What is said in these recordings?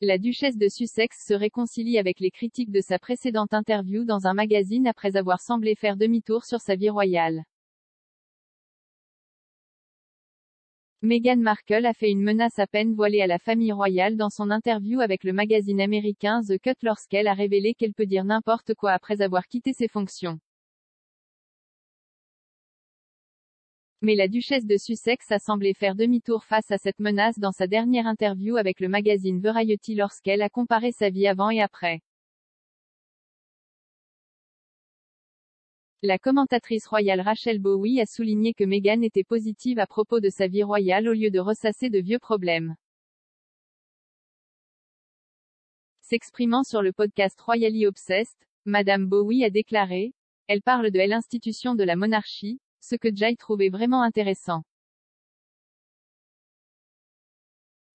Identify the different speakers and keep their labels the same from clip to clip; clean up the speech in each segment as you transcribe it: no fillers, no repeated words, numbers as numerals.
Speaker 1: La duchesse de Sussex se réconcilie avec les critiques de sa précédente interview dans un magazine après avoir semblé faire demi-tour sur sa vie royale. Meghan Markle a fait une menace à peine voilée à la famille royale dans son interview avec le magazine américain The Cut lorsqu'elle a révélé qu'elle peut dire n'importe quoi après avoir quitté ses fonctions. Mais la duchesse de Sussex a semblé faire demi-tour face à cette menace dans sa dernière interview avec le magazine Variety lorsqu'elle a comparé sa vie avant et après. La commentatrice royale Rachel Bowie a souligné que Meghan était positive à propos de sa vie royale au lieu de ressasser de vieux problèmes. S'exprimant sur le podcast Royally Obsessed, Madame Bowie a déclaré « Elle parle de l'institution de la monarchie, ce que Jay trouvait vraiment intéressant.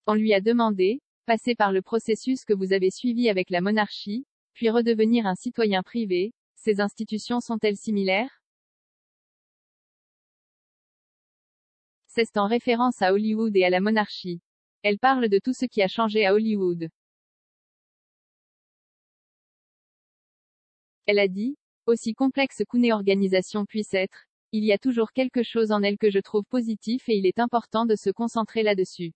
Speaker 1: On lui a demandé, passer par le processus que vous avez suivi avec la monarchie, puis redevenir un citoyen privé, ces institutions sont-elles similaires? C'est en référence à Hollywood et à la monarchie. Elle parle de tout ce qui a changé à Hollywood. Elle a dit, aussi complexe qu'une organisation puisse être, il y a toujours quelque chose en elle que je trouve positif et il est important de se concentrer là-dessus.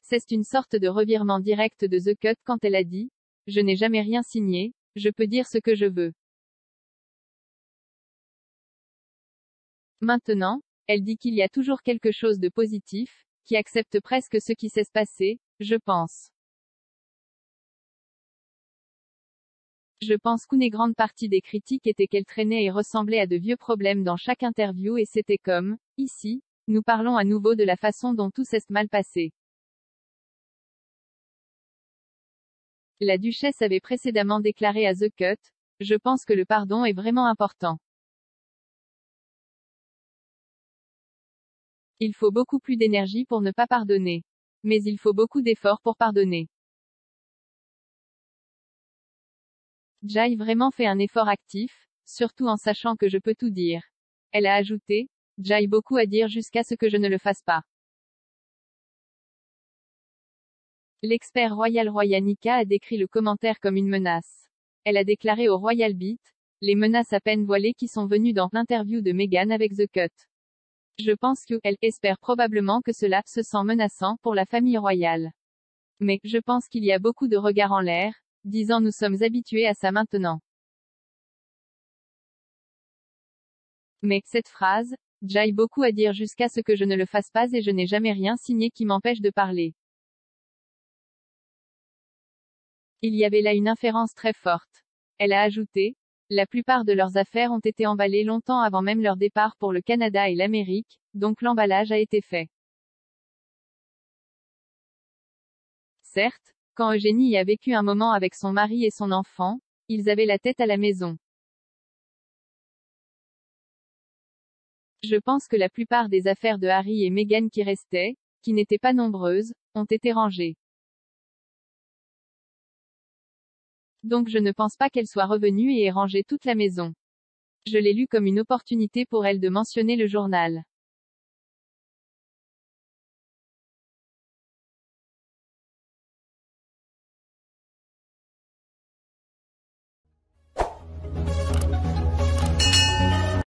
Speaker 1: C'est une sorte de revirement direct de The Cut quand elle a dit, je n'ai jamais rien signé, je peux dire ce que je veux. Maintenant, elle dit qu'il y a toujours quelque chose de positif, qui accepte presque ce qui s'est passé, je pense. Je pense qu'une grande partie des critiques était qu'elle traînait et ressemblait à de vieux problèmes dans chaque interview et c'était comme, ici, nous parlons à nouveau de la façon dont tout s'est mal passé. La duchesse avait précédemment déclaré à The Cut, je pense que le pardon est vraiment important. Il faut beaucoup plus d'énergie pour ne pas pardonner. Mais il faut beaucoup d'efforts pour pardonner. Jay vraiment fait un effort actif, surtout en sachant que je peux tout dire. Elle a ajouté, Jay beaucoup à dire jusqu'à ce que je ne le fasse pas. L'expert Royal Royanica a décrit le commentaire comme une menace. Elle a déclaré au Royal Beat, les menaces à peine voilées qui sont venues dans l'interview de Meghan avec The Cut. Je pense qu'elle espère probablement que cela se sent menaçant pour la famille royale. Mais, je pense qu'il y a beaucoup de regards en l'air, disant nous sommes habitués à ça maintenant. Mais, cette phrase, Jay beaucoup à dire jusqu'à ce que je ne le fasse pas et je n'ai jamais rien signé qui m'empêche de parler. Il y avait là une inférence très forte. Elle a ajouté, la plupart de leurs affaires ont été emballées longtemps avant même leur départ pour le Canada et l'Amérique, donc l'emballage a été fait. Certes, quand Eugénie a vécu un moment avec son mari et son enfant, ils avaient la tête à la maison. Je pense que la plupart des affaires de Harry et Meghan qui restaient, qui n'étaient pas nombreuses, ont été rangées. Donc je ne pense pas qu'elle soit revenue et ait rangé toute la maison. Je l'ai lu comme une opportunité pour elle de mentionner le journal.